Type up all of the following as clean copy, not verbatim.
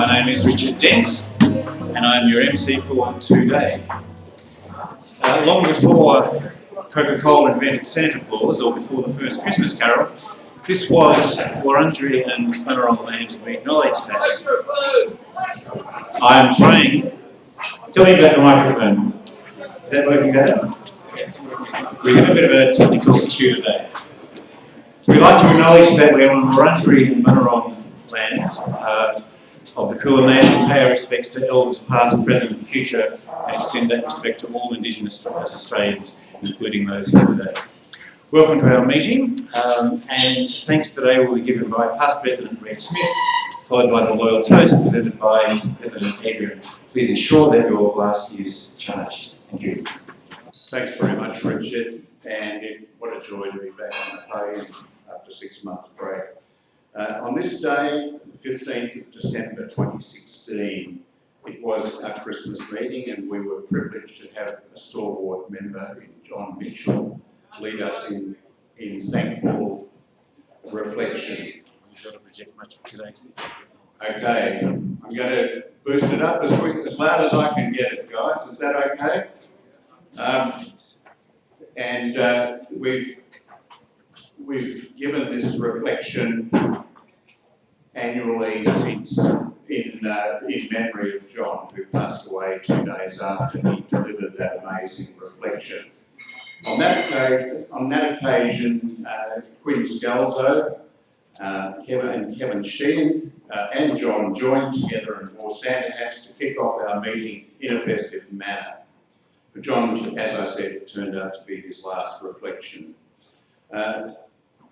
My name is Richard Dent, and I'm your MC for today. Long before Coca-Cola invented Santa Claus, or before the first Christmas Carol, this was Wurundjeri and Bunurong land, and we acknowledge that. I am trying. Tell me about the microphone. Is that working better? We have a bit of a technical issue today. We'd like to acknowledge that we're on Wurundjeri and Bunurong lands of the Kulin Nation, pay our respects to elders past, present and future, and extend that respect to all Indigenous Australians, including those here today. Welcome to our meeting, and thanks today will be given by past President Greg Smith, followed by the loyal toast presented by President Adrian. Please ensure that your glass is charged. Thank you. Thanks very much, Richard, and what a joy to be back on the podium after 6 months break. On this day, the 15th of December 2016, it was our Christmas meeting, and we were privileged to have a stalwart member in John Mitchell lead us in thankful reflection. You've got to project much for today. Okay, I'm going to boost it up as loud as I can get it, guys. Is that okay? We've given this reflection annually since in memory of John, who passed away 2 days after he delivered that amazing reflection. On that occasion, Quinn Scalzo, Kevin Sheehan and John joined together and wore Santa hats to kick off our meeting in a festive manner. For John, as I said, it turned out to be his last reflection.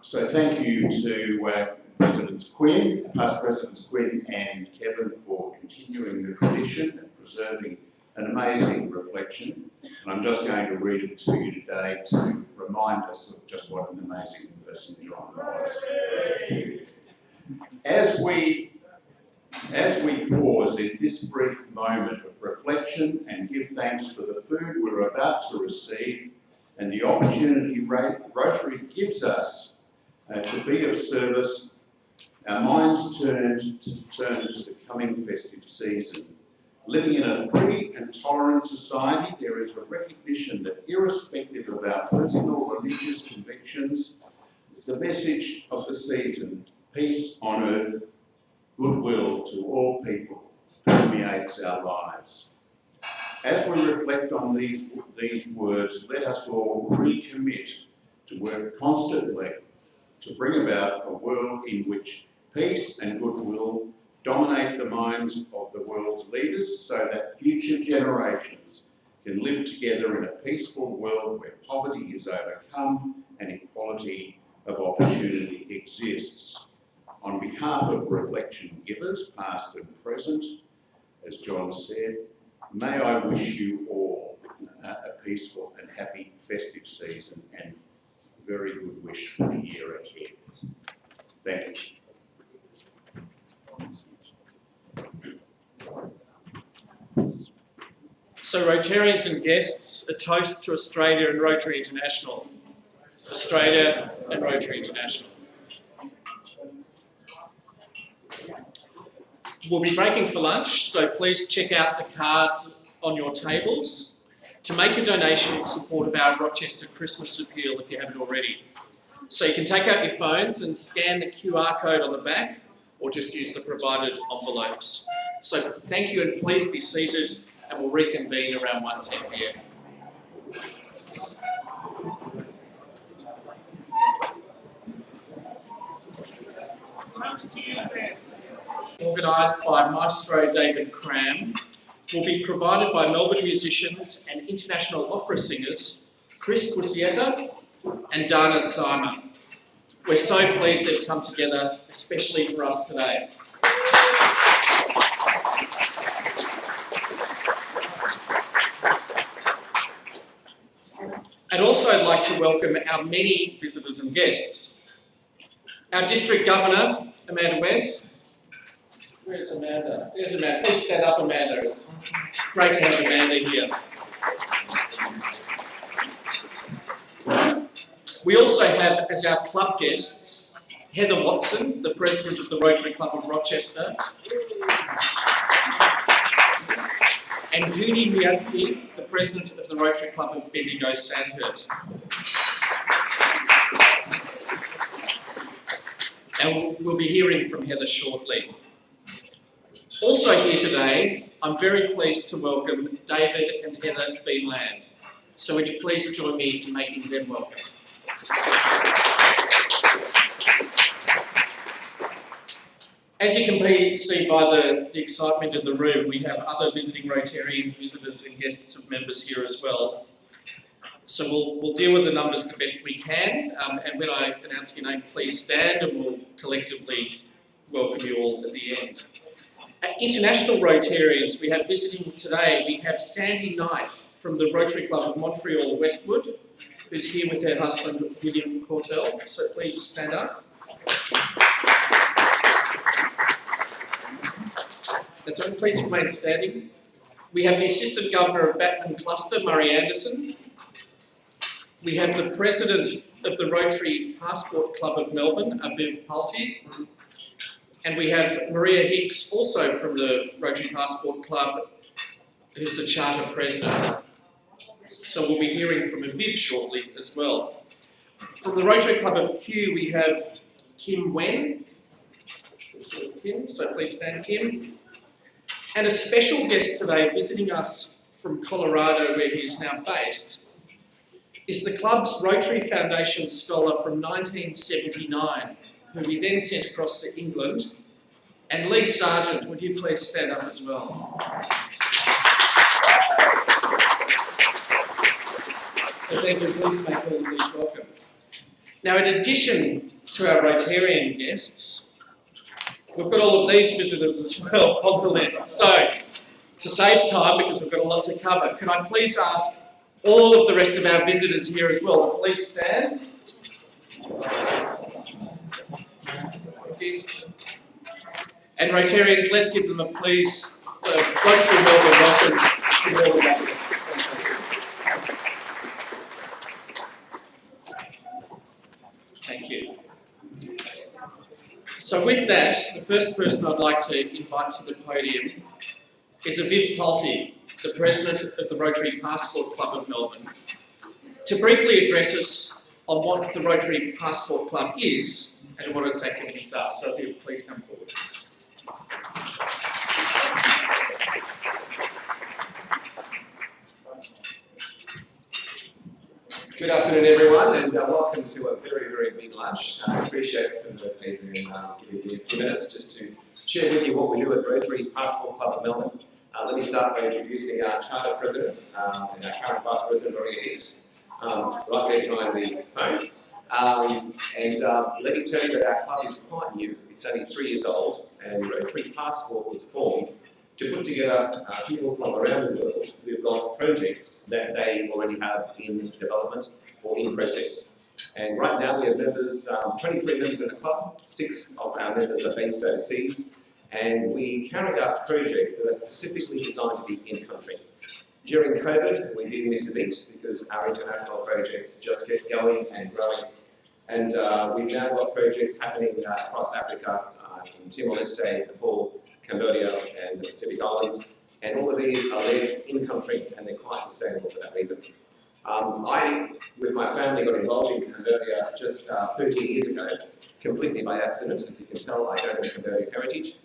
So thank you to past Presidents Quinn and Kevin for continuing the tradition and preserving an amazing reflection. And I'm just going to read it to you today to remind us of just what an amazing person John was. As we pause in this brief moment of reflection and give thanks for the food we're about to receive and the opportunity Rotary gives us to be of service, our minds turn to the coming festive season. Living in a free and tolerant society, there is a recognition that irrespective of our personal religious convictions, the message of the season, peace on earth, goodwill to all people, permeates our lives. As we reflect on these words, let us all recommit to work constantly to bring about a world in which peace and goodwill dominate the minds of the world's leaders so that future generations can live together in a peaceful world where poverty is overcome and equality of opportunity exists. On behalf of reflection givers, past and present, as John said, may I wish you all a peaceful and happy festive season and very good wish for the year ahead. Thank you. So Rotarians and guests, a toast to Australia and Rotary International. Australia and Rotary International. We'll be breaking for lunch, so please check out the cards on your tables to make a donation in support of our Rochester Christmas appeal if you haven't already. So you can take out your phones and scan the QR code on the back or just use the provided envelopes. So thank you and please be seated and we'll reconvene around 1:10 p.m. Organised by Maestro David Cram, will be provided by Melbourne musicians and international opera singers Chris Pusieta and Dana Zima. We're so pleased they've come together, especially for us today. And also I'd like to welcome our many visitors and guests. Our District Governor, Amanda Webb. Where's Amanda? There's Amanda. Please stand up, Amanda. It's great to have Amanda here. We also have as our club guests Heather Watson, the President of the Rotary Club of Rochester, and Judy Mianki, the President of the Rotary Club of Bendigo Sandhurst. And we'll be hearing from Heather shortly. Also here today, I'm very pleased to welcome David and Heather Beanland. So would you please join me in making them welcome. As you can see by the excitement in the room, we have other visiting Rotarians, visitors and guests of members here as well. So we'll deal with the numbers the best we can, and when I announce your name, please stand and we'll collectively welcome you all at the end. At International Rotarians, we have visiting today, we have Sandy Knight from the Rotary Club of Montreal Westwood, who's here with her husband, William Cortell. So please stand up. That's right, please remain standing. We have the Assistant Governor of Batman Cluster, Murray Anderson. We have the President of the Rotary Passport Club of Melbourne, Aviv Palti. And we have Maria Hicks, also from the Rotary Passport Club, who's the Charter President. So we'll be hearing from Aviv shortly as well. From the Rotary Club of Kew, we have Kim Wen. So please stand, Kim. And a special guest today visiting us from Colorado, where he is now based, is the club's Rotary Foundation scholar from 1979, who we then sent across to England. And Lee Sargent, would you please stand up as well? So thank you, please make all of these welcome. Now, in addition to our Rotarian guests, we've got all of these visitors as well on the list. So, to save time, because we've got a lot to cover, can I please ask all of the rest of our visitors here as well to please stand? Thank you. And Rotarians, let's give them a please. Rotary Melbourne, welcome to all of that. Thank you. So with that, the first person I'd like to invite to the podium is Aviv Palti, the President of the Rotary Passport Club of Melbourne, to briefly address us on what the Rotary Passport Club is and what its activities are. So Aviv, please come forward. Good afternoon, everyone, and welcome to a very, very big lunch. I appreciate Adrian giving me a few minutes just to share with you what we do at Rotary Passport Club of Melbourne. Let me start by introducing our Charter President and our current Vice President, Maria Hicks, right there behind the phone. Let me tell you that our club is quite new. It's only 3 years old, and Rotary Passport was formed to put together people from around the world who've got projects that they already have in development or in process. And right now we have members, 23 members in the club, 6 of our members are based overseas, and we carry out projects that are specifically designed to be in-country. During COVID, we did miss a bit because our international projects just kept going and growing. And we've now got projects happening across Africa, in Timor-Leste, Nepal, Cambodia, and the Pacific Islands. And all of these are led in-country, and they're quite sustainable for that reason. I, with my family, got involved in Cambodia just 13 years ago, completely by accident. As you can tell, I don't have Cambodian heritage.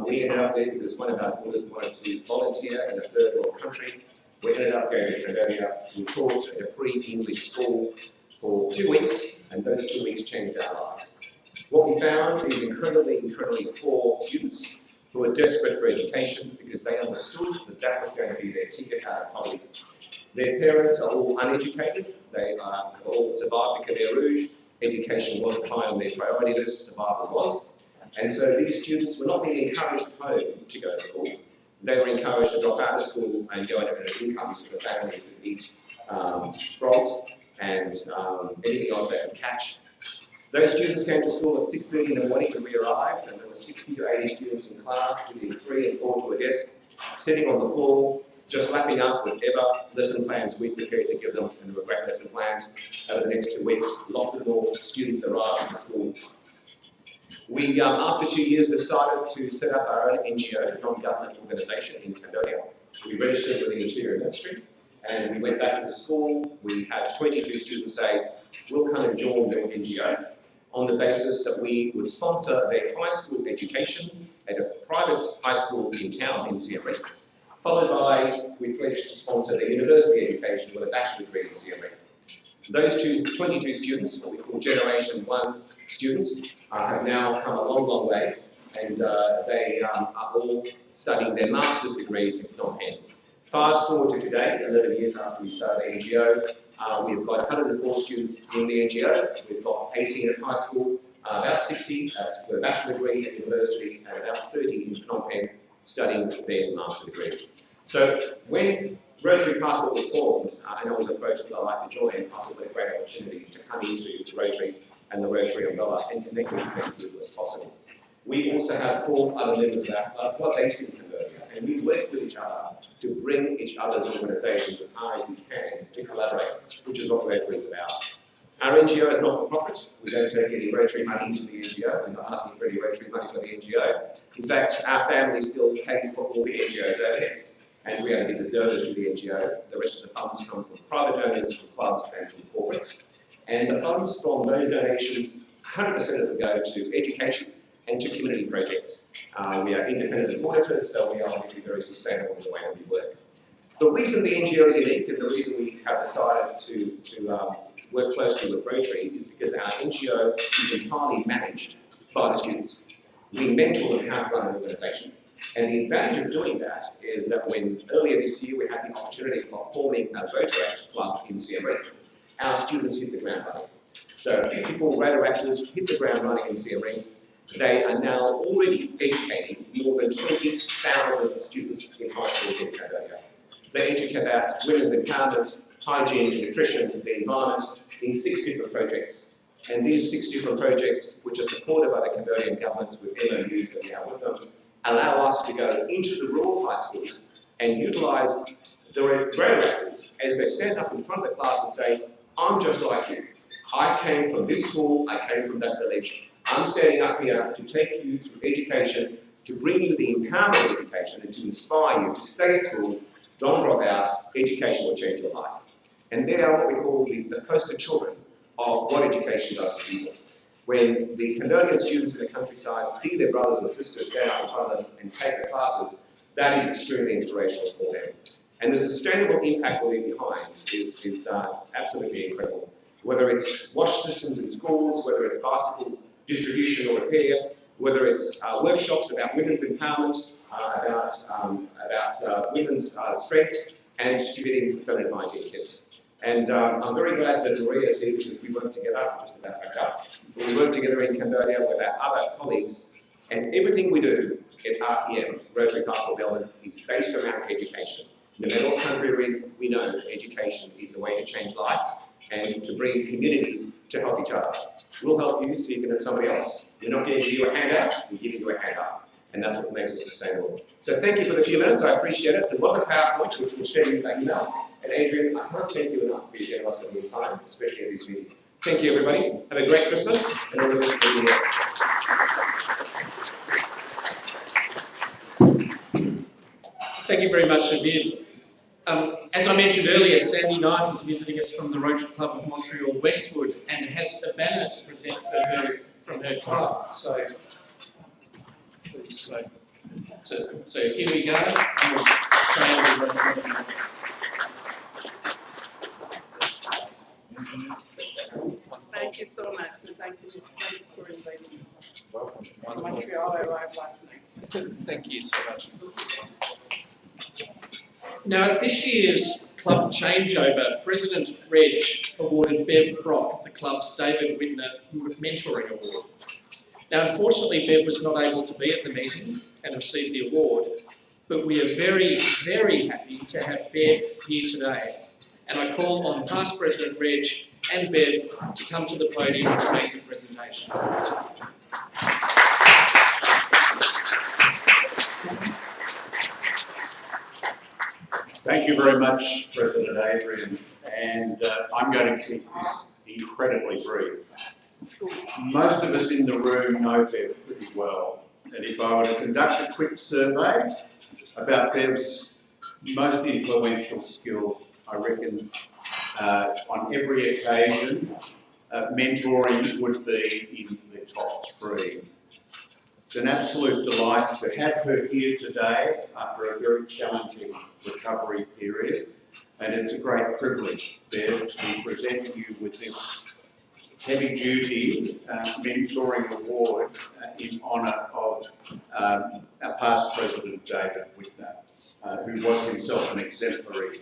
We ended up there because one of our daughters wanted to volunteer in a third world country. We ended up going to Cambodia. We taught at a free English school for 2 weeks, and those 2 weeks changed our lives. What we found is incredibly poor students who were desperate for education because they understood that that was going to be their ticket out of poverty. Their parents are all uneducated. They have all survived the Khmer Rouge. Education wasn't high on their priority list, survival was. And so these students were not being encouraged at home to go to school. They were encouraged to drop out of school and go and earn an income so the family could eat frogs and anything else they could catch. Those students came to school at 6:30 in the morning when we arrived, and there were 60 to 80 students in class, doing 3 and 4 to a desk, sitting on the floor, just lapping up whatever lesson plans we prepared to give them, and there were great lesson plans. Over the next 2 weeks, lots of more students arrived at school. We, after 2 years, decided to set up our own NGO, non-government organisation in Cambodia. We registered with the Interior Ministry, and we went back to the school. We had 22 students say, we'll come and join your NGO on the basis that we would sponsor their high school education at a private high school in town, in Siem Reap, followed by, we pledged to sponsor their university education with a bachelor's degree in Siem Reap. Those 22 students, what we call Generation 1 students, have now come a long, long way, and they are all studying their master's degrees in Phnom Penh. Fast forward to today, 11 years after we started the NGO, we've got 104 students in the NGO, we've got 18 at high school, about 60 with a bachelor's degree at university, and about 30 in Phnom Penh studying their master's degrees. So when Rotary Passport was formed, and I was approached that I'd like to join, I thought what a great opportunity to come into Rotary and the Rotary umbrella and connect with as many people as possible. We also have 4 other members of our club who are based in Cambodia, and we work with each other to bring each other's organisations as high as we can to collaborate, which is what Rotary is about. Our NGO is not for profit. We don't take any Rotary money into the NGO. We're not asking for any Rotary money for the NGO. In fact, our family still pays for all the NGO's overhead, and we are the donors to the NGO. The rest of the funds come from private donors, from clubs, and from corporates. And the funds from those donations, 100% of them go to education and to community projects. We are independently audited, so we are obviously very sustainable in the way that we work. The reason the NGO is unique and the reason we have decided to work closely with Rotary is because our NGO is entirely managed by the students. We mentor them how to run an organisation. And the advantage of doing that is that when earlier this year we had the opportunity of forming a Rotaract club in Siem Reap, our students hit the ground running. So 54 Rotaractors hit the ground running in Siem Reap. They are now already educating more than 20,000 students in high schools in Cambodia. They educate about women's empowerment, hygiene, nutrition, the environment in 6 different projects. And these 6 different projects, which are supported by the Cambodian governments with MOUs that we have with them, allow us to go into the rural high schools and utilise the Rotaractors as they stand up in front of the class and say, I'm just like you. I came from this school, I came from that village. I'm standing up here to take you through education, to bring you the empowerment of education and to inspire you to stay at school, don't drop out, education will change your life. And they are what we call the poster children of what education does to people. When the Cambodian students in the countryside see their brothers and sisters stand up in front of them and take the classes, that is extremely inspirational for them. And the sustainable impact we leave behind is absolutely incredible. Whether it's wash systems in schools, whether it's bicycle distribution or repair, whether it's workshops about women's empowerment, about women's strengths, and distributing feminine hygiene kits. And I'm very glad that Maria is here because we work together, just about back up. We work together in Cambodia with our other colleagues, and everything we do at RPM, Rotary Passport Melbourne, is based around education. No matter what country we're in, we know that education is the way to change life and to bring communities to help each other. We'll help you so you can help somebody else. We're not giving you a handout, we're giving you a hand up. And that's what makes it sustainable. So thank you for the few minutes, I appreciate it. There was a PowerPoint which we'll share with you by email. And Adrian, I can't thank you enough for your generosity of your time, especially at this meeting. Thank you everybody. Have a great Christmas and all the best for the year. Thank you very much, Aviv. As I mentioned earlier, Sandy Knight is visiting us from the Rotary Club of Montreal Westwood and has a banner to present for her from her club. So here we go. Thank you so much, and thank you for inviting me. Welcome. Montreal, I arrived last night. Thank you so much. Now, at this year's club changeover, President Reg awarded Bev Brock the club's David Whitner Mentoring Award. Now, unfortunately, Bev was not able to be at the meeting and receive the award, but we are very, very happy to have Bev here today. And I call on past President Reg and Bev to come to the podium to make the presentation. Thank you very much, President Adrian, and I'm going to keep this incredibly brief. Most of us in the room know Bev pretty well, and if I were to conduct a quick survey about Bev's most influential skills, I reckon, on every occasion, mentoring would be in the top 3. It's an absolute delight to have her here today after a very challenging recovery period, and it's a great privilege, Bev, to present you with this heavy-duty mentoring award in honour of our past President, David Whitner, who was himself an exemplary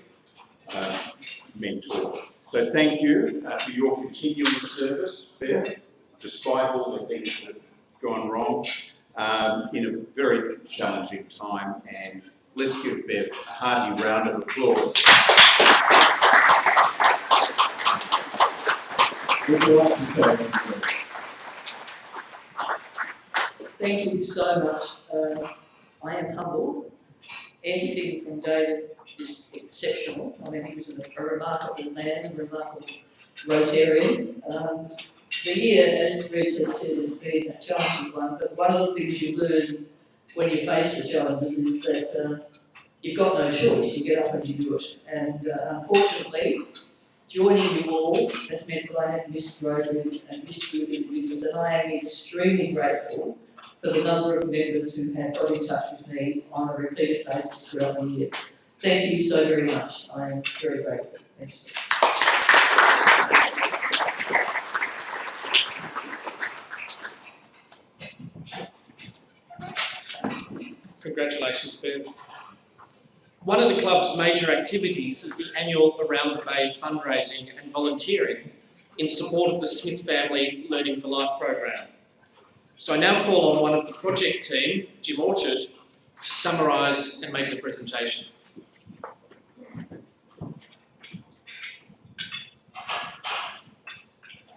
mentor. So thank you for your continuing service, Bev, despite all the things that have gone wrong in a very challenging time. And let's give Bev a hearty round of applause. Would you like to say anything? Thank you so much. I am humbled. Anything from David is exceptional. I mean, he was a remarkable man, a remarkable Rotarian. The year, as Rich has said, has been a challenging one, but one of the things you learn when you face the challenges is that you've got no choice. You get up and you do it. And unfortunately, joining you all has meant that I have missed Rotary and missed you as individuals, and I am extremely grateful for the number of members who have got in touch with me on a repeated basis throughout the year. Thank you so very much. I am very grateful. Thank you. Congratulations, Ben. One of the club's major activities is the annual Around the Bay fundraising and volunteering in support of the Smith Family Learning for Life program. So I now call on one of the project team, Jim Orchard, to summarise and make the presentation.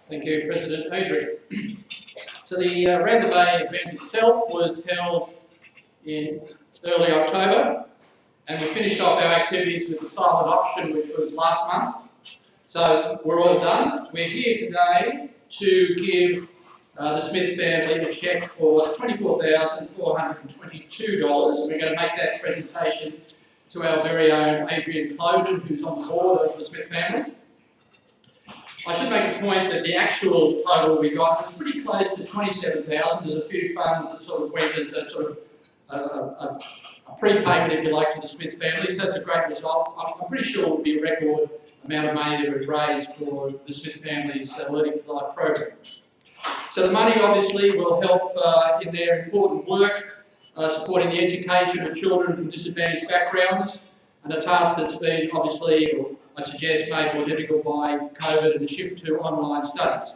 Thank you, President Adrian. So the Around the Bay event itself was held in early October, and we finished off our activities with the silent auction, which was last month. So we're all done. We're here today to give the Smith family a cheque for $24,422, and we're going to make that presentation to our very own Adrian Cloden, who's on the board of the Smith family. I should make the point that the actual total we got was pretty close to 27,000. There's a few funds that sort of went as a sort of a prepayment, if you like, to the Smith family, so that's a great result. I'm pretty sure it will be a record amount of money that we've raised for the Smith family's Learning for Life program. So the money obviously will help in their important work, supporting the education of children from disadvantaged backgrounds, and a task that's been obviously, or I suggest, made more difficult by COVID and the shift to online studies.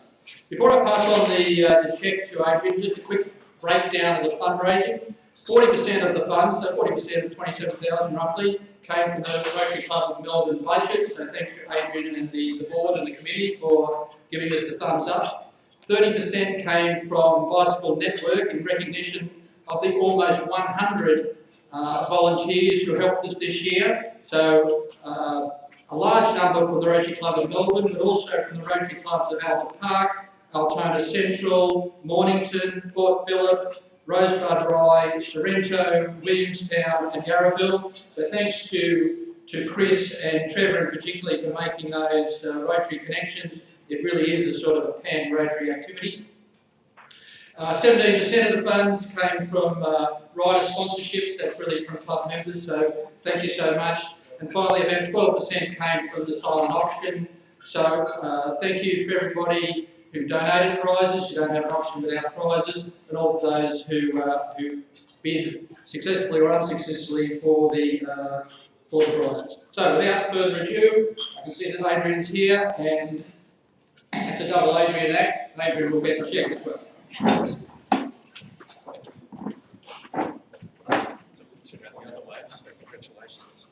Before I pass on the cheque to Adrian, just a quick breakdown of the fundraising. 40% of the funds, so 40% of 27,000 roughly, came from the Rotary Club of Melbourne budget, so thanks to Adrian and the board and the committee for giving us the thumbs up. 30% came from Bicycle Network in recognition of the almost 100 volunteers who helped us this year, so a large number from the Rotary Club of Melbourne, but also from the Rotary Clubs of Albert Park, Altona Central, Mornington, Port Phillip, Rosebud Rye, Sorrento, Williamstown and Yarraville. So thanks to Chris and Trevor in particular for making those Rotary connections. It really is a sort of a pan-Rotary activity. 17% of the funds came from rider sponsorships, that's really from club members, so thank you so much. And finally about 12% came from the silent auction. So thank you for everybody who donated prizes. You don't have an auction without prizes, and all of those who bid successfully or unsuccessfully for the prizes. So without further ado, I can see that Adrian's here, and it's a double Adrian act. Adrian will get the cheque as well. Congratulations.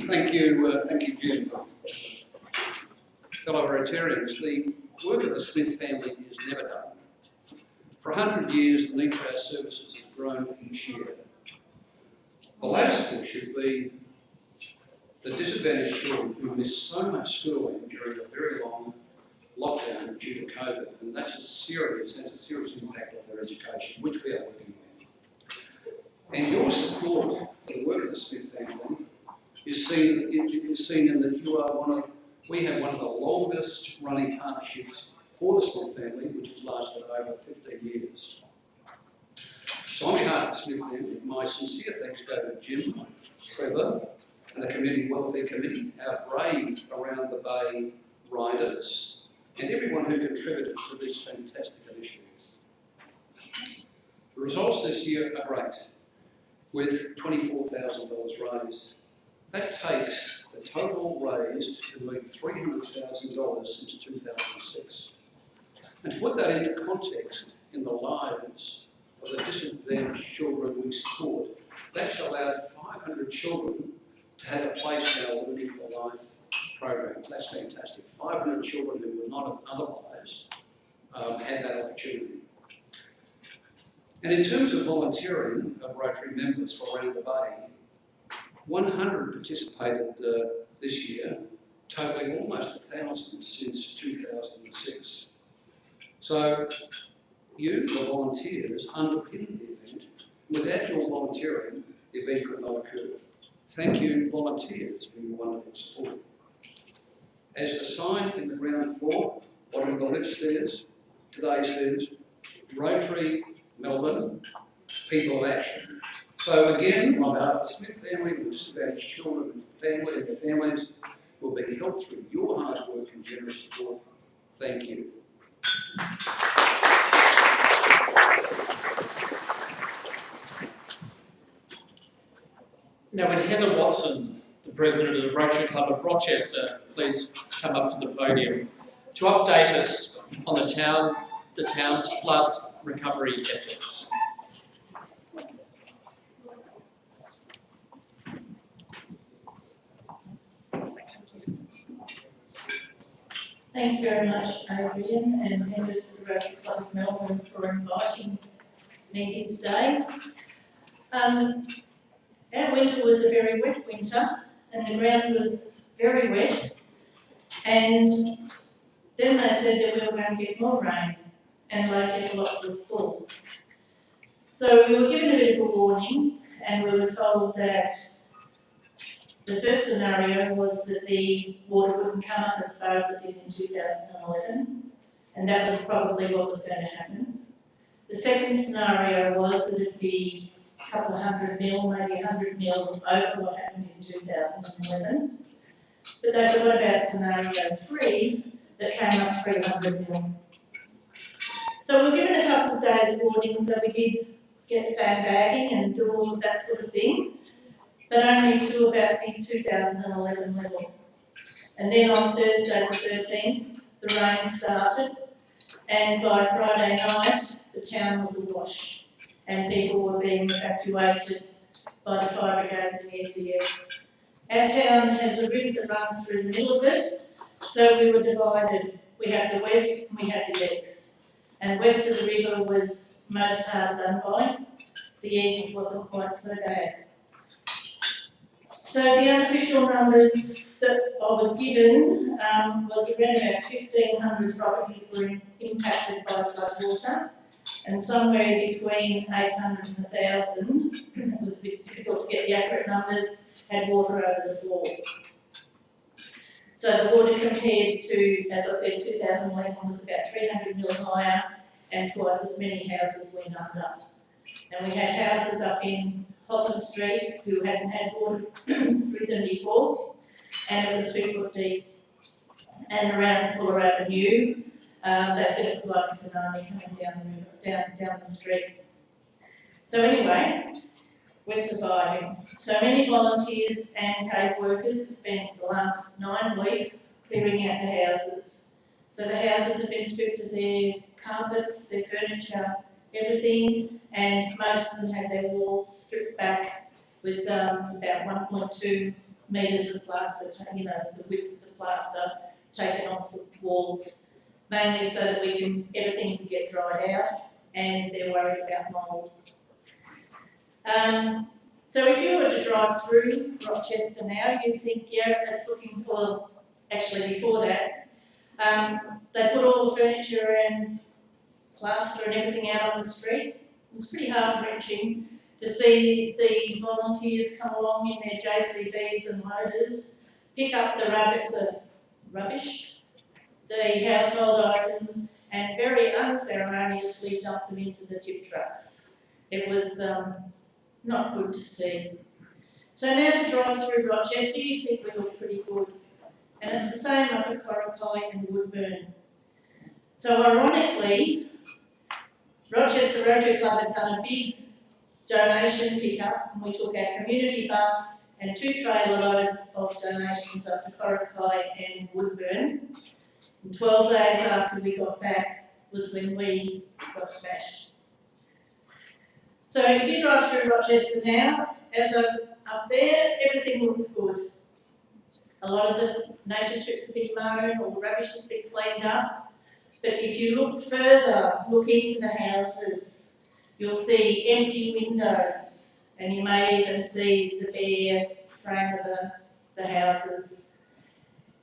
Thank you, Jim. Fellow Rotarians, the work of the Smith family is never done. For 100 years, the need for our services has grown each year. The latest push has been the disadvantaged children who missed so much schooling during a very long lockdown due to COVID, and has a serious impact on their education, which we are working with. And your support for the work of the Smith family is seen in that we have one of the longest running partnerships for the Smith family, which has lasted over 15 years. So on behalf of the Smith family, my sincere thanks go to Jim, Trevor, and the Community Welfare Committee, our brave Around the Bay riders, and everyone who contributed to this fantastic initiative. The results this year are great, with $24,000 raised. That takes the total raised to nearly $300,000 since 2006. And to put that into context in the lives of the disadvantaged children we support, that's allowed 500 children to have a place in our Learning for Life program. That's fantastic. 500 children who would not have otherwise had that opportunity. And in terms of volunteering of Rotary members for Around the Bay, 100 participated this year, totaling almost 1,000 since 2006. So you, the volunteers, underpinned the event. Without your volunteering, the event could not occur. Thank you, volunteers, for your wonderful support. As the sign in the ground floor, bottom of the left says, today says, Rotary Melbourne, People of Action. So again, on behalf of the Smith family, the disadvantaged children and their families will be helped through your hard work and generous support. Thank you. Now, would Heather Watson, the President of the Rotary Club of Rochester, please come up to the podium to update us on the town's flood recovery efforts. Thank you very much, Adrian, and members of the Rotary Club of Melbourne for inviting me here today. Our winter was a very wet winter, and the ground was very wet, and then they said that we were going to get more rain, and Lake Evelyn was full. So we were given a bit of a warning, and we were told that the first scenario was that the water wouldn't come up as far as it did in 2011, and that was probably what was going to happen. The second scenario was that it would be a couple of 100 mil, maybe 100 mil over what happened in 2011. But they forgot about scenario 3 that came up 300 mil. So we were given a couple of days warning, so we did get sandbagging and do all of that sort of thing, but only to about the 2011 level. And then on Thursday the 13th, the rain started, and by Friday night, the town was awash, and people were being evacuated by the fire brigade and the SES. Our town has a river that runs through the middle of it, so we were divided. We have the west and we have the east. And west of the river was most hard done by. The east wasn't quite so bad. So the unofficial numbers that I was given was around about 1,500 properties were impacted by flood water, and somewhere between 800 and 1,000, it was a bit difficult to get the accurate numbers, had water over the floor. So the water compared to, as I said, 2011 was about 300 mil higher, and twice as many houses went under. And we had houses up in Hotham Street who hadn't had water through them before, and it was 2 foot deep. And around Fuller Avenue, they said it was like a tsunami coming down the river, down the street. So anyway, we're surviving. So many volunteers and paid workers have spent the last 9 weeks clearing out the houses. So the houses have been stripped of their carpets, their furniture, everything, and most of them have their walls stripped back with about 1.2 metres of plaster, the width of the plaster taken off the walls, mainly so that everything can get dried out, and they're worried about mould. So if you were to drive through Rochester now, you'd think, yeah, it's looking, well, actually before that, they put all the furniture and plaster and everything out on the street. It was pretty heart-wrenching to see the volunteers come along in their JCBs and loaders, pick up the rubbish, the household items, and very unceremoniously dump them into the tip trucks. It was not good to see. So now to drive through Rochester, you'd think we look pretty good. And it's the same up at Corrickoi and Woodburn. So ironically, Rochester Rotary Club had done a big donation pickup, and we took our community bus and 2 trailer loads of donations up to Corrickoi and Woodburn. And 12 days after we got back was when we got smashed. So if you drive through Rochester now, as up there, everything looks good. A lot of the nature strips have been mown, all the rubbish has been cleaned up. But if you look further, look into the houses, you'll see empty windows, and you may even see the bare frame of the houses.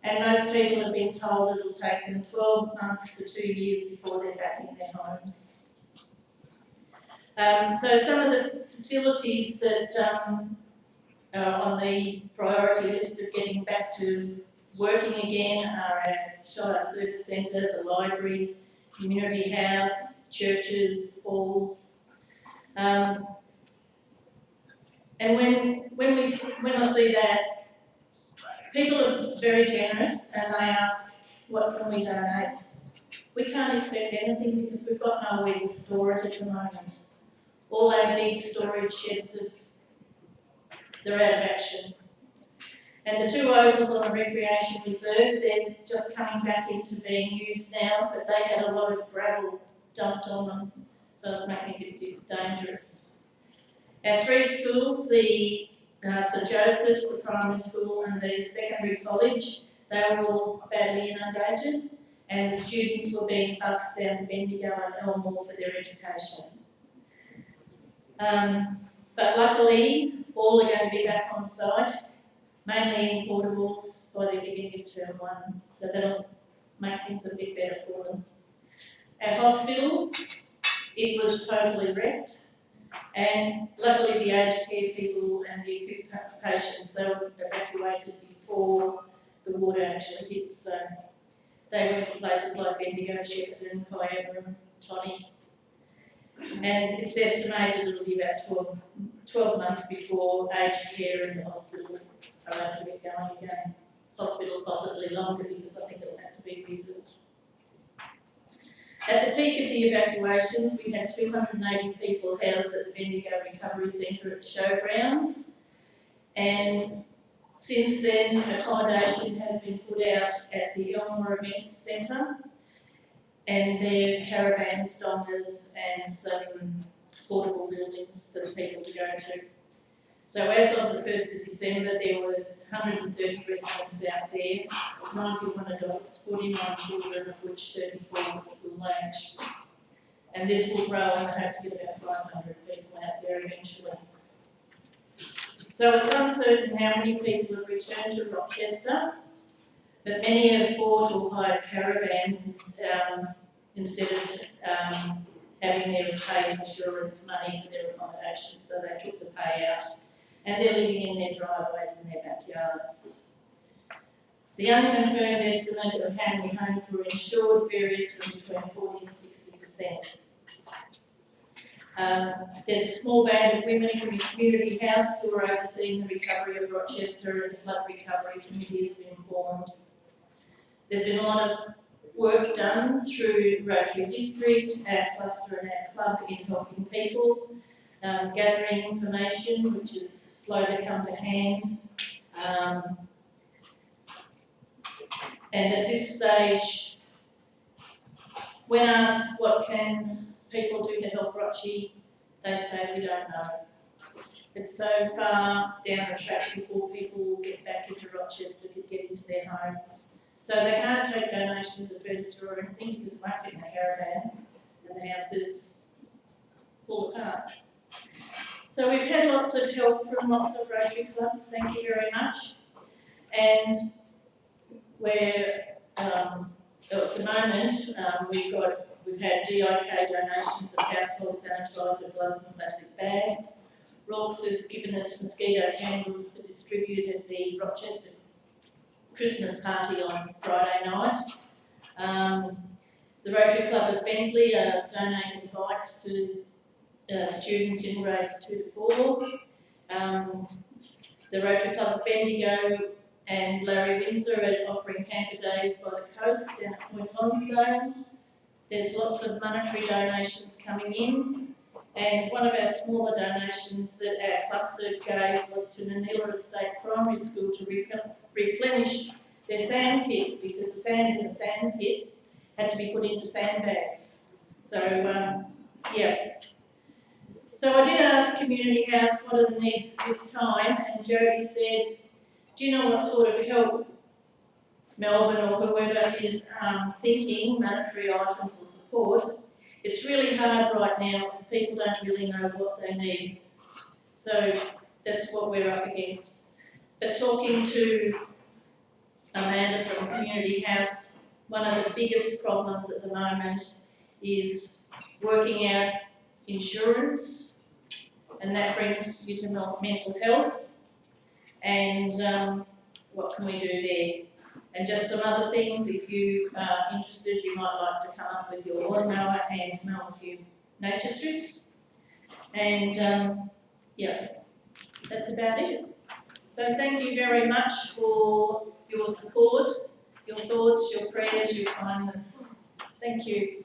And most people have been told it'll take them 12 months to 2 years before they're back in their homes. So some of the facilities that are on the priority list of getting back to working again are our Shire Service Centre, the library, community house, churches, halls. And when I see that, people are very generous and they ask, what can we donate? We can't accept anything because we've got nowhere to store it at the moment. All our big storage sheds, they're out of action. And the 2 ovals on the recreation reserve, they're just coming back into being used now, but they had a lot of gravel dumped on them, so it's making it a bit dangerous. Our 3 schools, the St Joseph's, the primary school and the secondary college, they were all badly inundated, and the students were being bussed down to Bendigo and Elmore for their education. But luckily, all are going to be back on site, mainly in portables by the beginning of term 1, so that'll make things a bit better for them. Our hospital, it was totally wrecked, and luckily the aged care people and the acute patients, they were evacuated before the water actually hit, so they went to places like Bendigo, Shepparton, Kyabra and Toddy. And it's estimated it'll be about 12 months before aged care and the hospital are able to get going again. Hospital possibly longer because I think it'll have to be rebuilt. At the peak of the evacuations, we had 280 people housed at the Bendigo Recovery Centre at the showgrounds. And since then, accommodation has been put out at the Elmore Events Centre, and their caravans, dongas and some portable buildings for the people to go to. So as of the 1st of December, there were 130 residents out there, 91 adults, 49 children, of which 34 were school age. And this will grow, and they hope to get about 500 people out there eventually. So it's uncertain how many people have returned to Rochester, but many have bought or hired caravans instead of having their paid insurance money for their accommodation, so they took the payout. And they're living in their driveways and their backyards. The unconfirmed estimate of how many homes were insured varies from between 40 and 60%. There's a small band of women from the community house who are overseeing the recovery of Rochester, and the flood recovery committee has been formed. There's been a lot of work done through Rotary District, our cluster and our club in helping people, gathering information, which is slow to come to hand. And at this stage, when asked what can people do to help Rochi, they say we don't know. It's so far down the track before people will get back into Rochester to get into their homes. So they can't take donations of furniture or anything because it won't fit in the caravan and the house is full apart. So we've had lots of help from lots of Rotary clubs, thank you very much. And we're, at the moment, we've had DIK donations of household sanitizer, gloves and plastic bags. Rorke's has given us mosquito candles to distribute at the Rochester Christmas party on Friday night. The Rotary Club of Bentley are donating bikes to students in grades 2 to 4. The Rotary Club of Bendigo and Larry Windsor are offering camper days by the coast down at Point Lonsdale. There's lots of monetary donations coming in, and one of our smaller donations that our cluster gave was to Nanilla Estate Primary School to replenish their sand pit, because the sand in the sand pit had to be put into sandbags. So, yeah. So I did ask Community House what are the needs at this time, and Jody said, do you know what sort of help Melbourne or whoever is thinking, monetary items or support? It's really hard right now because people don't really know what they need. So that's what we're up against. But talking to Amanda from Community House, one of the biggest problems at the moment is working out insurance, and that brings you to mental health, and what can we do there? And just some other things, if you are interested, you might like to come up with your lawnmower and mow a few nature strips. And yeah, that's about it. So thank you very much for your support, your thoughts, your prayers, your kindness. Thank you.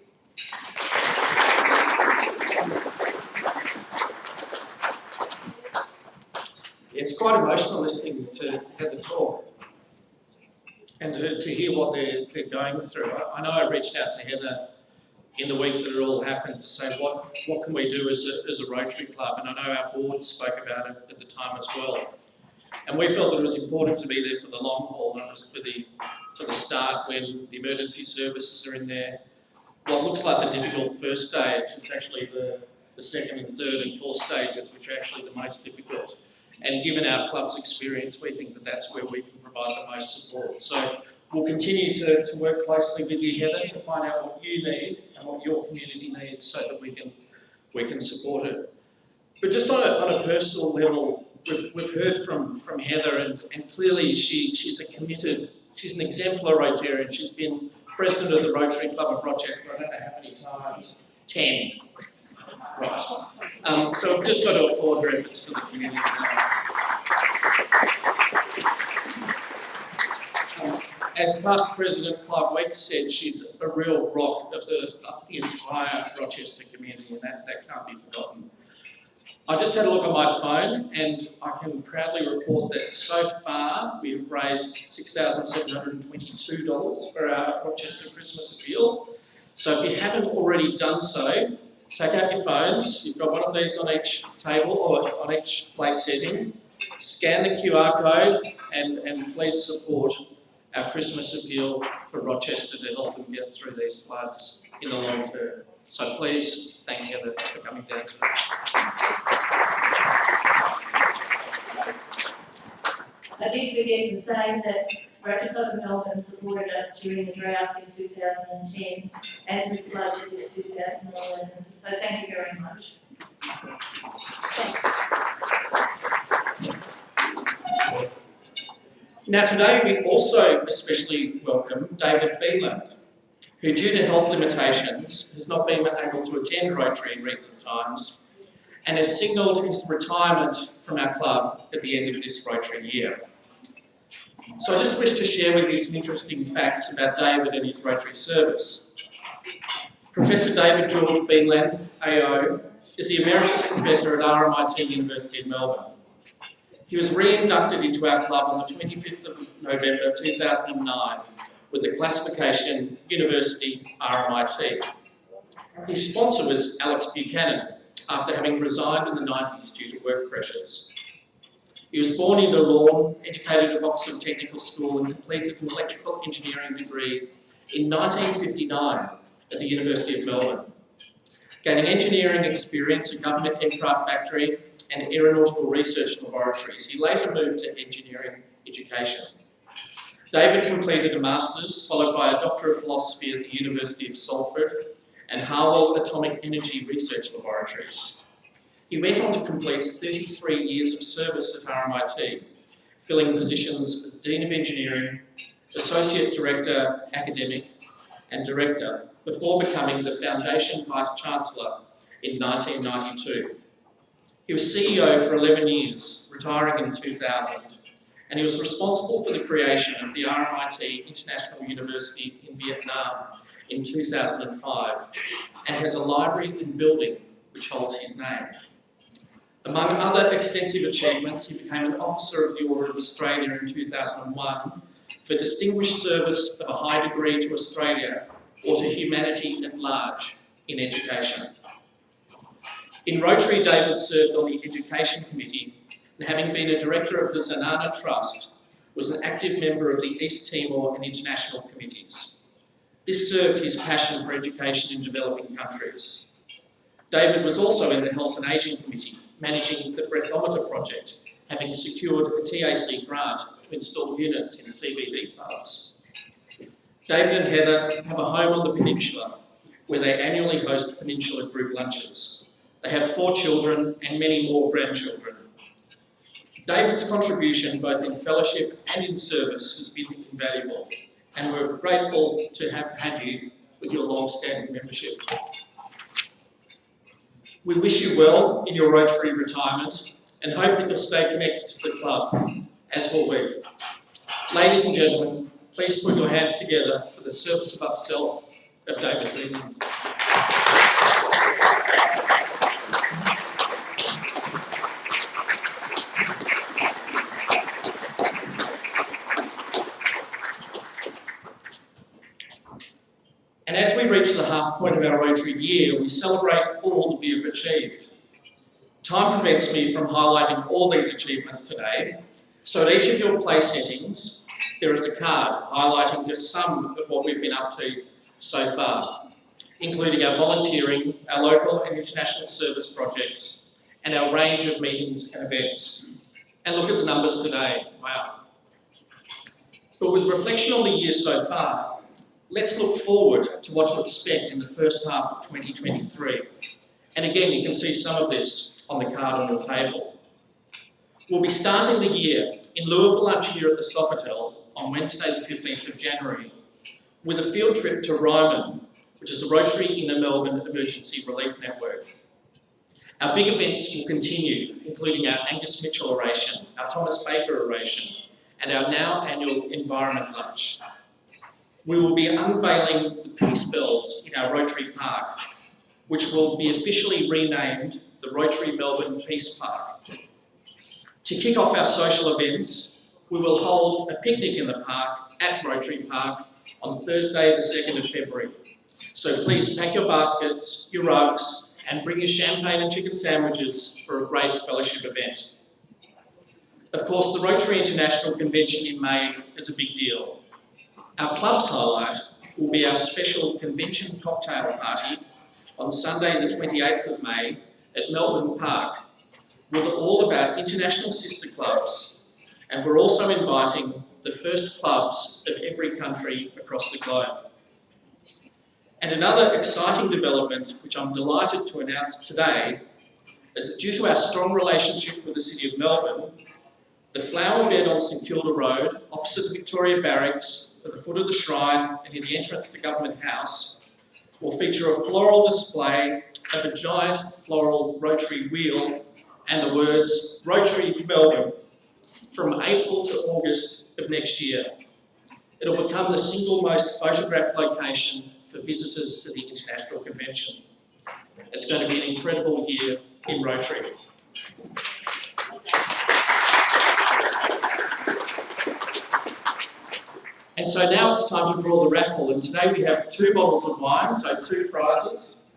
It's quite emotional listening to Heather talk and to hear what they're going through. I know I reached out to Heather in the week that it all happened to say what can we do as a Rotary Club, and I know our board spoke about it at the time as well. And we felt that it was important to be there for the long haul, not just for the start when the emergency services are in there. What looks like the difficult first stage, it's actually the second and third and fourth stages which are actually the most difficult. And given our club's experience, we think that that's where we can provide the most support. So we'll continue to work closely with you, Heather, to find out what you need and what your community needs so that we can support it. But just on a personal level, we've heard from Heather, and clearly she's an exemplar Rotarian. She's been president of the Rotary Club of Rochester, I don't know how many times, 10. Right. So we've just got to applaud her efforts for the community. As past President Clive Weeks said, she's a real rock of the entire Rochester community, and that can't be forgotten. I just had a look at my phone, and I can proudly report that so far we've raised $6,722 for our Rochester Christmas appeal. So if you haven't already done so, take out your phones. You've got one of these on each table or on each place setting. Scan the QR code and please support our Christmas appeal for Rochester to help them get through these floods in the long term. So please thank Heather for coming down today. I did forget to say that Rotary Club of Melbourne supported us during the drought in 2010 and the floods in 2011. So thank you very much. Thanks. Now today we also especially welcome David Beeland, who due to health limitations has not been able to attend Rotary in recent times and has signalled his retirement from our club at the end of this Rotary year. So I just wish to share with you some interesting facts about David and his Rotary service. Professor David George Beeland, AO, is the Emeritus Professor at RMIT University of Melbourne. He was re-inducted into our club on the 25th of November 2009 with the classification University RMIT. His sponsor was Alex Buchanan, after having resigned in the 90s due to work pressures. He was born in Lawn, educated at Oxford Technical School and completed an electrical engineering degree in 1959 at the University of Melbourne. Gaining engineering experience at Government Aircraft Factory and aeronautical research laboratories, he later moved to engineering education. David completed a master's, followed by a Doctor of Philosophy at the University of Salford and Harwell Atomic Energy Research Laboratories. He went on to complete 33 years of service at RMIT, filling positions as Dean of Engineering, Associate Director, Academic, and Director, before becoming the Foundation Vice-Chancellor in 1992. He was CEO for 11 years, retiring in 2000, and he was responsible for the creation of the RMIT International University in Vietnam in 2005, and has a library and building which holds his name. Among other extensive achievements, he became an Officer of the Order of Australia in 2001 for distinguished service of a high degree to Australia or to humanity at large in education. In Rotary, David served on the Education Committee, and having been a Director of the Zanana Trust, was an active member of the East Timor and International Committees. This served his passion for education in developing countries. David was also in the Health and Ageing Committee, managing the breathometer project, having secured a TAC grant to install units in CBD pubs. David and Heather have a home on the peninsula, where they annually host Peninsula Group Lunches. They have 4 children and many more grandchildren. David's contribution, both in fellowship and in service, has been invaluable, and we're grateful to have had you with your long-standing membership. We wish you well in your Rotary retirement and hope that you'll stay connected to the club, as will we. Ladies and gentlemen, please put your hands together for the service above self of David Lehman. And as we reach the half point of our Rotary year, we celebrate all that we have achieved. Time prevents me from highlighting all these achievements today, so at each of your place settings, there is a card highlighting just some of what we've been up to so far, including our volunteering, our local and international service projects, and our range of meetings and events. And look at the numbers today, wow. But with reflection on the year so far, let's look forward to what to expect in the first half of 2023. And again, you can see some of this on the card on your table. We'll be starting the year in lieu of a lunch here at the Sofitel on Wednesday the 15th of January with a field trip to Ryman, which is the Rotary Inner Melbourne Emergency Relief Network. Our big events will continue, including our Angus Mitchell oration, our Thomas Baker oration, and our now annual Environment Lunch. We will be unveiling the Peace Bells in our Rotary Park, which will be officially renamed the Rotary Melbourne Peace Park. To kick off our social events, we will hold a picnic in the park at Rotary Park on Thursday the 2nd of February. So please pack your baskets, your rugs, and bring your champagne and chicken sandwiches for a great fellowship event. Of course, the Rotary International Convention in May is a big deal. Our club's highlight will be our special convention cocktail party on Sunday the 28th of May at Melbourne Park with all of our international sister clubs, and we're also inviting the first clubs of every country across the globe. And another exciting development, which I'm delighted to announce today, is that due to our strong relationship with the City of Melbourne, the flower bed on St Kilda Road, opposite the Victoria Barracks, at the foot of the shrine and in the entrance to Government House, will feature a floral display of a giant floral Rotary wheel and the words Rotary Melbourne from April to August of next year. It'll become the single most photographed location for visitors to the International Convention. It's going to be an incredible year in Rotary. And so now it's time to draw the raffle, and today we have 2 bottles of wine, so 2 prizes.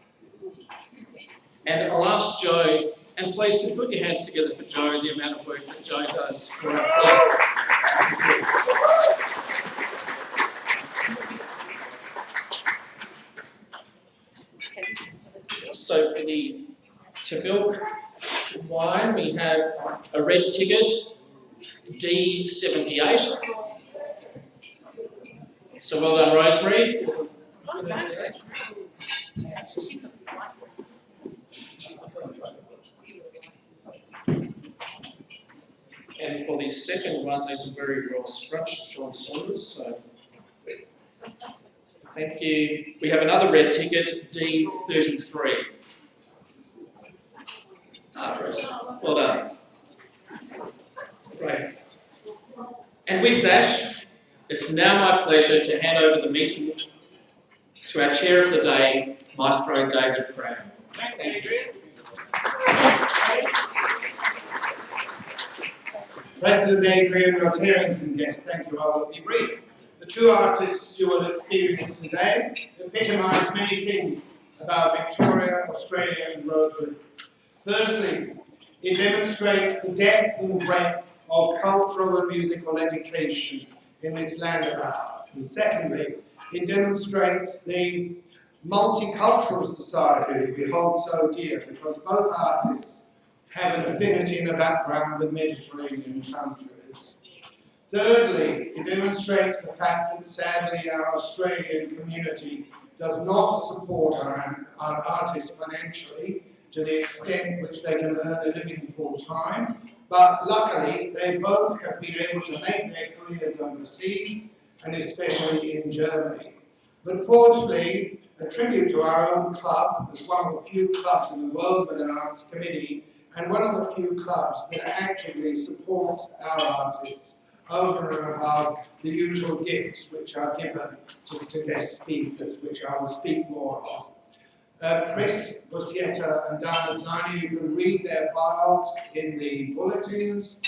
And I'll ask Joe, and please can you put your hands together for Joe, the amount of work that Joe does for our club. So for the Tabilk wine, we have a red ticket, D78. So well done, Rosemary. And for the second one, there's a very well scrunched John Saunders. So thank you. We have another red ticket, D33. Well done. Great. And with that, it's now my pleasure to hand over the meeting to our Chair of the Day, Maestro David Crown. Thanks, Adrian. President Adrian, Rotarians and guests, thank you. I will be brief. The two artists you will experience today epitomise many things about Victoria, Australia and Rotary. Firstly, it demonstrates the depth and breadth of cultural and musical education in this land of ours. And secondly, it demonstrates the multicultural society we hold so dear, because both artists have an affinity and a background with Mediterranean countries. Thirdly, it demonstrates the fact that sadly our Australian community does not support our artists financially to the extent which they can earn a living full time, but luckily they both have been able to make their careers overseas and especially in Germany. But fourthly, a tribute to our own club as one of the few clubs in the world with an arts committee and one of the few clubs that actively supports our artists over and above the usual gifts which are given to guest speakers, which I will speak more of. Chris Bussietta and Dana Zani, you can read their bios in the bulletins.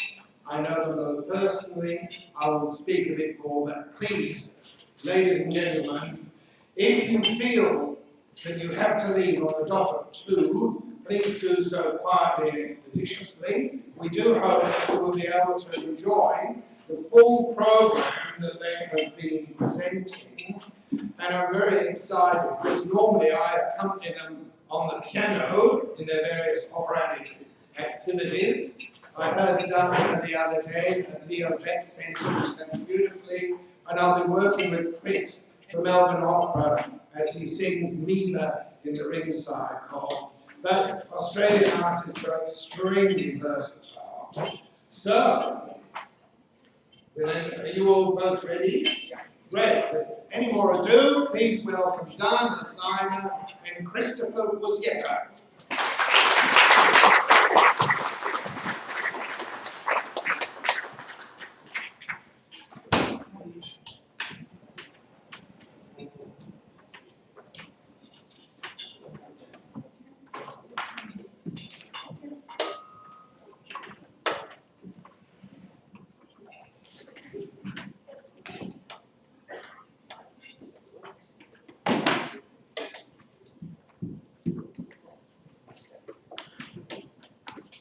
I know them both personally. I will speak a bit more, but please, ladies and gentlemen, if you feel that you have to leave on the dot of 2, please do so quietly and expeditiously. We do hope that you will be able to enjoy the full programme that they have been presenting. And I'm very excited because normally I accompany them on the piano in their various operatic activities. I heard Dana the other day at Leo Beck Centre, which sang beautifully, and I'll be working with Chris from Melbourne Opera as he sings Mima in the ringside hall. But Australian artists are extremely versatile. So, are you all both ready? Great. Without any more ado, please welcome Dana Simon and Christopher Bussietta.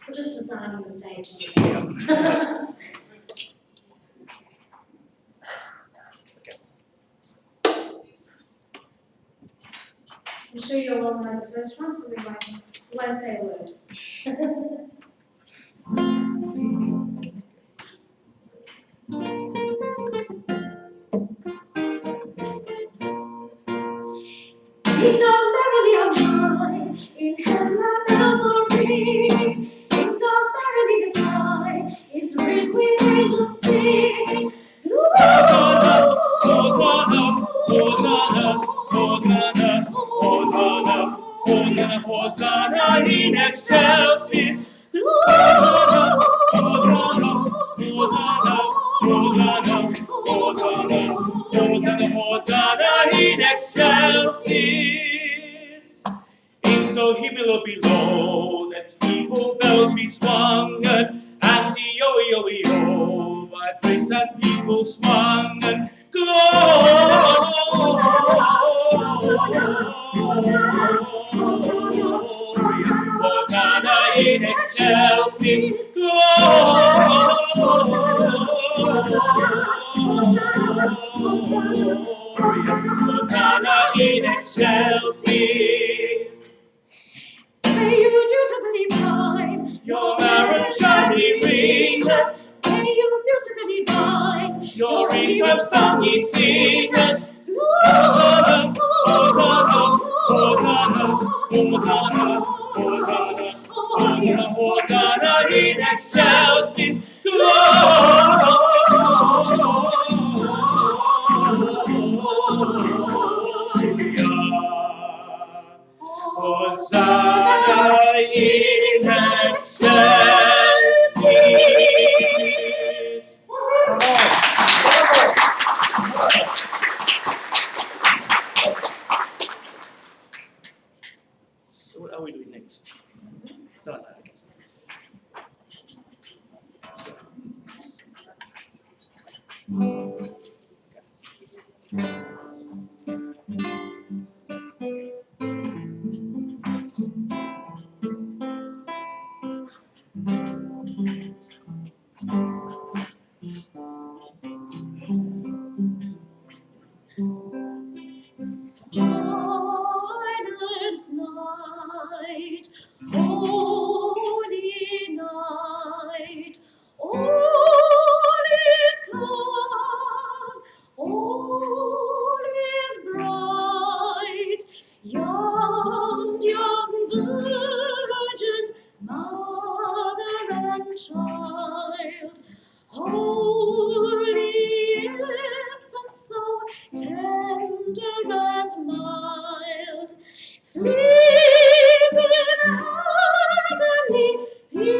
We're just designing the stage. I'm sure you'll all know the first one, so we won't say a word. Ding dong merrily on high, in heaven the bells are ringing. Ding dong merrily the sky is ringed with angels singing. Hosanna, Hosanna, Hosanna, Hosanna, Hosanna, Hosanna, Hosanna in excelsis. Hosanna, Hosanna, Hosanna, Hosanna, Hosanna, Hosanna, Hosanna in excelsis. In so himmel below, that steeple bells be swung, and yo-yo-yo, by friends and people swung, and glory. Hosanna in excelsis, Hosanna in excelsis. May you dutifully climb your your in-time song ye singers. Hosanna, Hosanna, Hosanna, Hosanna, Hosanna, Hosanna, Hosanna in excelsis Hosanna in excelsis. So what are we doing next? Silent night, holy night, all is calm, all is bright. Young virgin, mother and child, holy infant, so tender and mild, sleep in heavenly peace,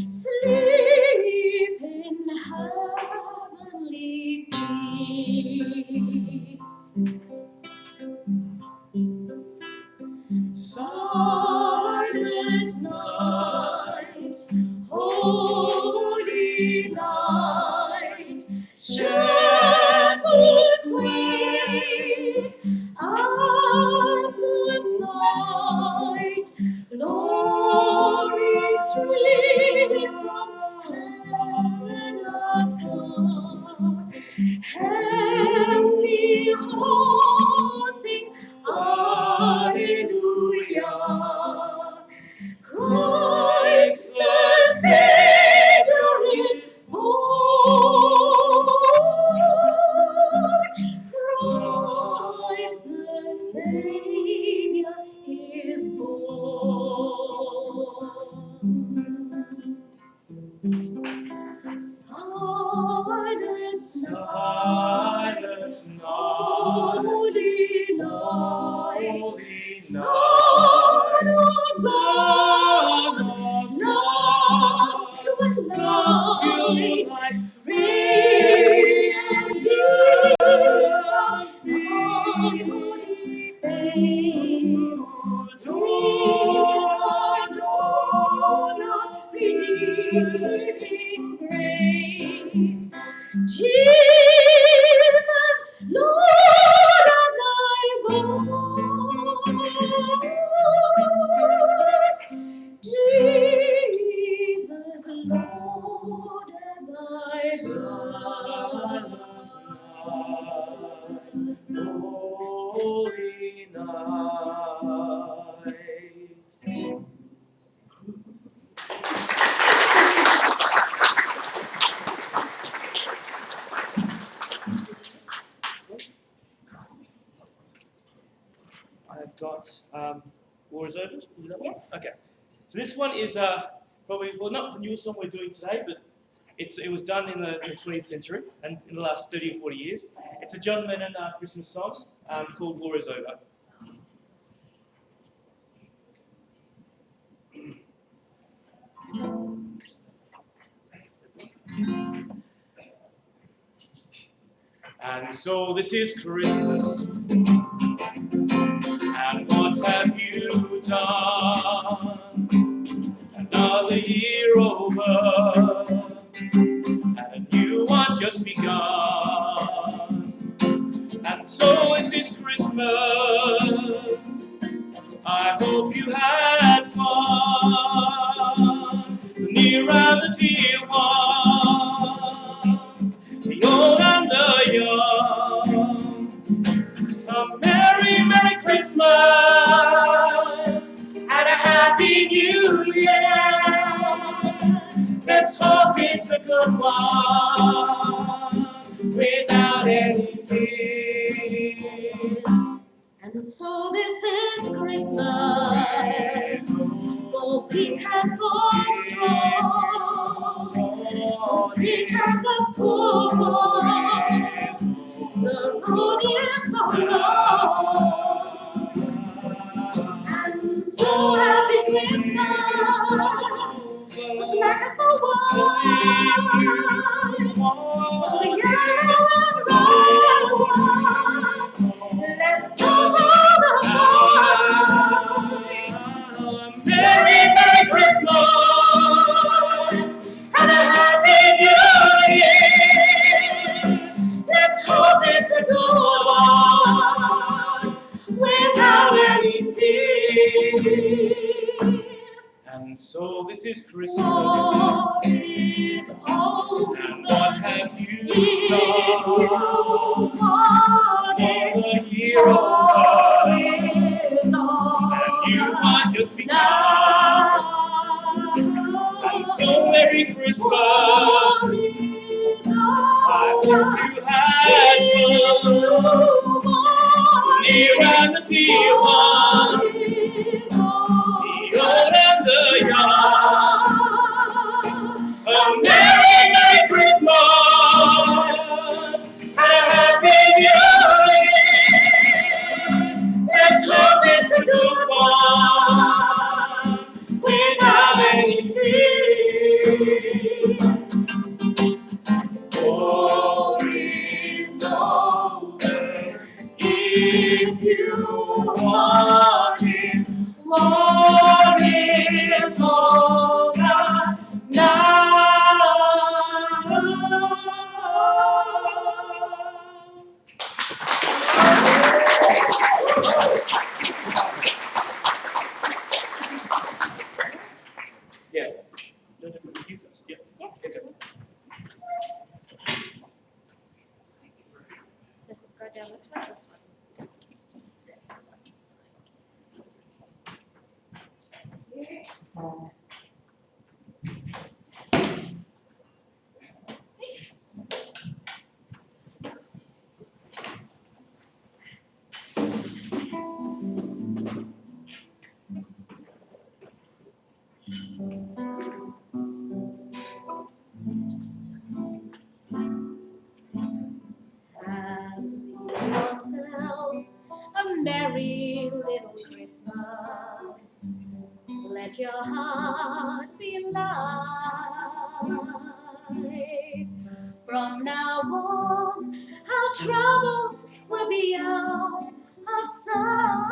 sleep in heavenly peace. Silent night, holy night, shepherds wake at the sight, glory streaming from heaven afar, heavenly hosts sing Alleluia. Christ the Savior is born. Christ the Savior is born. Silent night, holy night, Son of God, love's pure light, radiant my holy face, dawn of redeeming grace. Jesus, Lord of thy birth, Jesus, Lord of thy birth. Holy night. I've got War is Over. You know that one? Okay. So this one is probably, well, not the newest song we're doing today, but it was done in the 20th century and in the last 30 or 40 years. It's a John Lennon Christmas song called War is Over. And so this is Christmas, and what have you done? Another year over, and a new one just begun. And so this is Christmas, I hope you had fun. The near and the dear ones, the old and the young. A Merry, Merry Christmas and a Happy New Year. Let's let's hope it's a good one, without any fears. And so this is Christmas, for weak and for strong, for rich and the poor ones, the road is so long. And so happy Christmas, for black and for white, for yellow and red ones. Let's talk all the boys. Merry, Merry Christmas and a Happy New Year. Let's hope it's a good one, without any fear. And so this is Christmas, War is over. and what have you If you done? want For it, the year war over, is over. and you might just be Now. And so Merry Christmas, War is I hope over. you had fun, near and the dear one, the old and the young. A Merry, Merry Christmas and a Happy New Year. Let's hope it's a good one, without any fears. War is over if you want it. War is over now. Yeah. You first, yeah. Okay. Let's just go down this one, this one. This one. See? Have yourself a merry little Christmas. Let your heart be light. From now on, our troubles will be out of sight.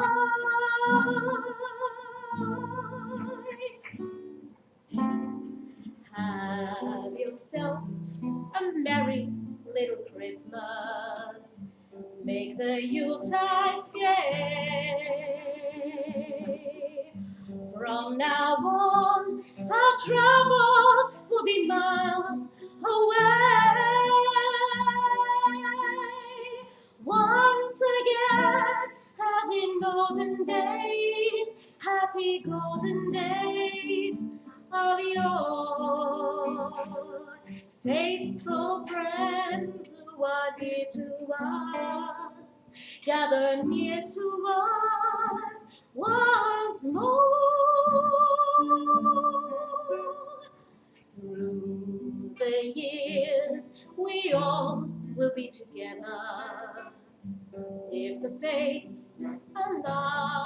Have yourself a merry little Christmas. Make the Yuletides gay. From now on, our troubles will be miles away. Once again, as in golden days, happy golden days of yore. Faithful friends who are dear to us, gather near to us once more. Through the years, we all will be together, if the fates allow.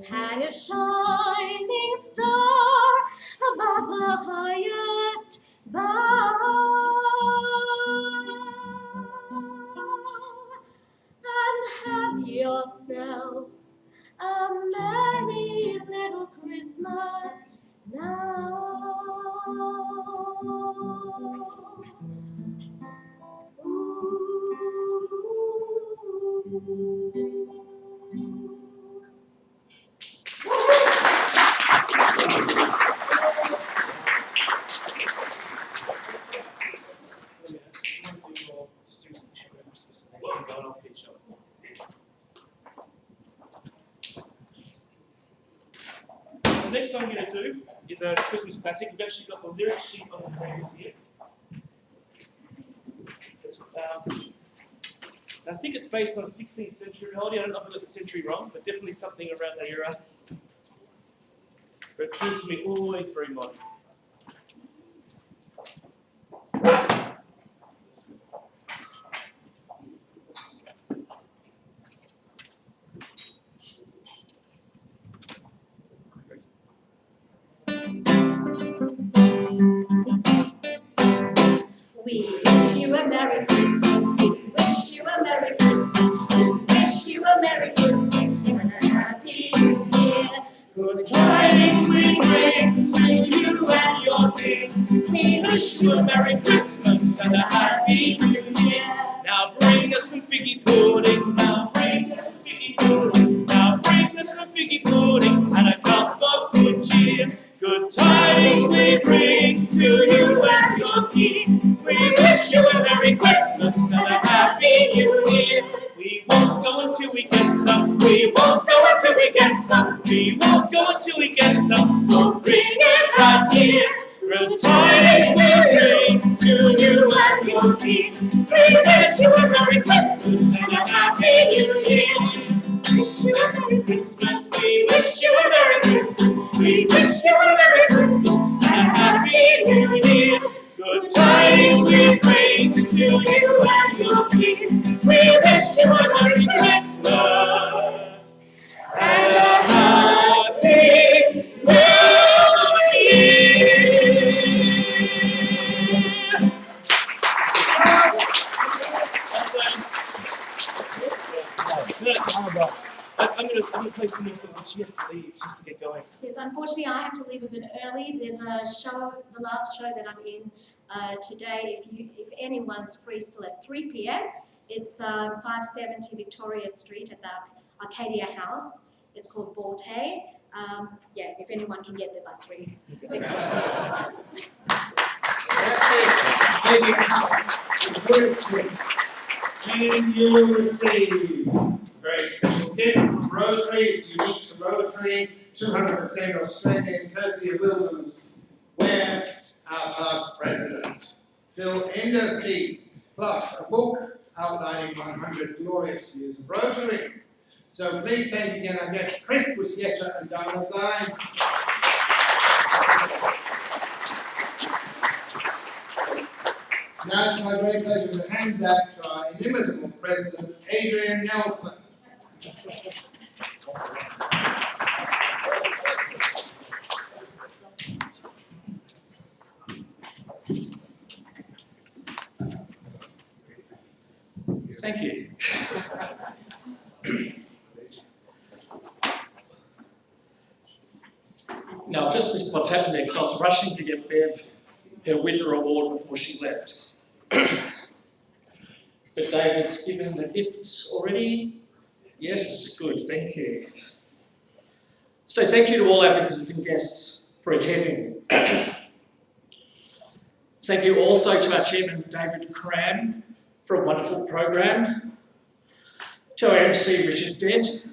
Hang a shining star above the highest bough, and have yourself a merry little Christmas now. Just do Christmas and then go off each other. the next song I'm going to do is a Christmas classic. We've actually got the lyric sheet on the tables here. I think it's based on a 16th century melody. I don't know if I got the century wrong, but definitely something around that era. But it feels to me always very modern. We wish you a Merry Christmas, we wish you a Merry Christmas, we wish you a Merry Christmas and a Happy New Year. Good tidings we bring to you and your king. We wish you a Merry Christmas and a Happy New Year. Now bring us some figgy pudding, now bring us some figgy pudding, now bring us some figgy pudding and a cup of good cheer. Good tidings we bring to you and your king. We wish you a Merry Christmas and a Happy New Year. We won't go until we get some. We won't go until we get some. We won't go until we get some. So bring it right here. Good tidings we bring to you and your king. We wish you a Merry Christmas and a Happy New Year. Wish you a Merry Christmas, We wish you a Merry Christmas. we wish you a Merry Christmas and a Happy New Year. Good tidings we bring to you and your king. We wish you a Merry Christmas and a Happy New Year. I'm gonna play some music and she has to leave just to get going. Yes, unfortunately, I have to leave a bit early. There's a show, the last show that I'm in today. If anyone's free, still at 3 p.m. It's 570 Victoria Street at the Arcadia House. It's called Borte. Yeah, if anyone can get there by 3. And you'll receive a very special gift from Rotary. It's unique to Rotary, 200% Australian, courtesy of Wilderness Ware, our past president, Phil Endersby, plus a book outlining 100 glorious years of Rotary. So please thank again our guests, Chris Buscetta and Dana Zine. Now it's my great pleasure to hand back to our inimitable president, Adrian Nelson. Thank you. Now, I've just missed what's happened there because I was rushing to get Bev her Winter Award before she left. But David's given the gifts already. Yes, good, thank you. So thank you to all our visitors and guests for attending. Thank you also to our chairman, David Cram, for a wonderful program, to our MC, Richard Dent,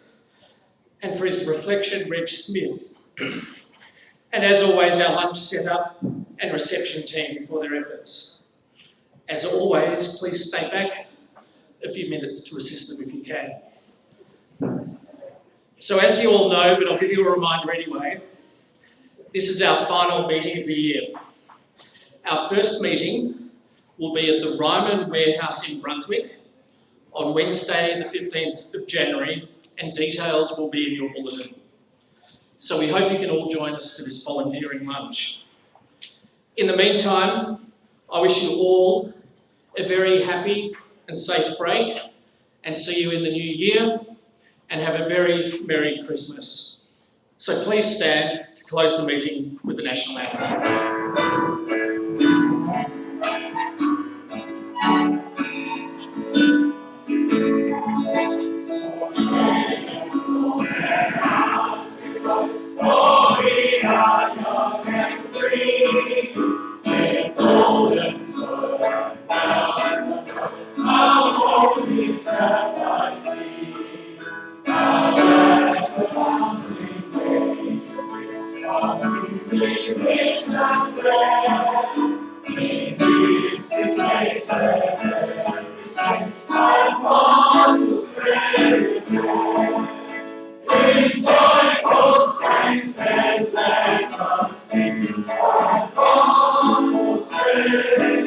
and for his reflection, Reg Smith. And as always, our lunch setup and reception team for their efforts. As always, please stay back a few minutes to assist them if you can. So as you all know, but I'll give you a reminder anyway, this is our final meeting of the year. Our first meeting will be at the Ryman Warehouse in Brunswick on Wednesday the 15th of January, and details will be in your bulletin. So we hope you can all join us for this volunteering lunch. In the meantime, I wish you all a very happy and safe break, and see you in the new year, and have a very Merry Christmas. So please stand to close the meeting with the National Anthem. Day.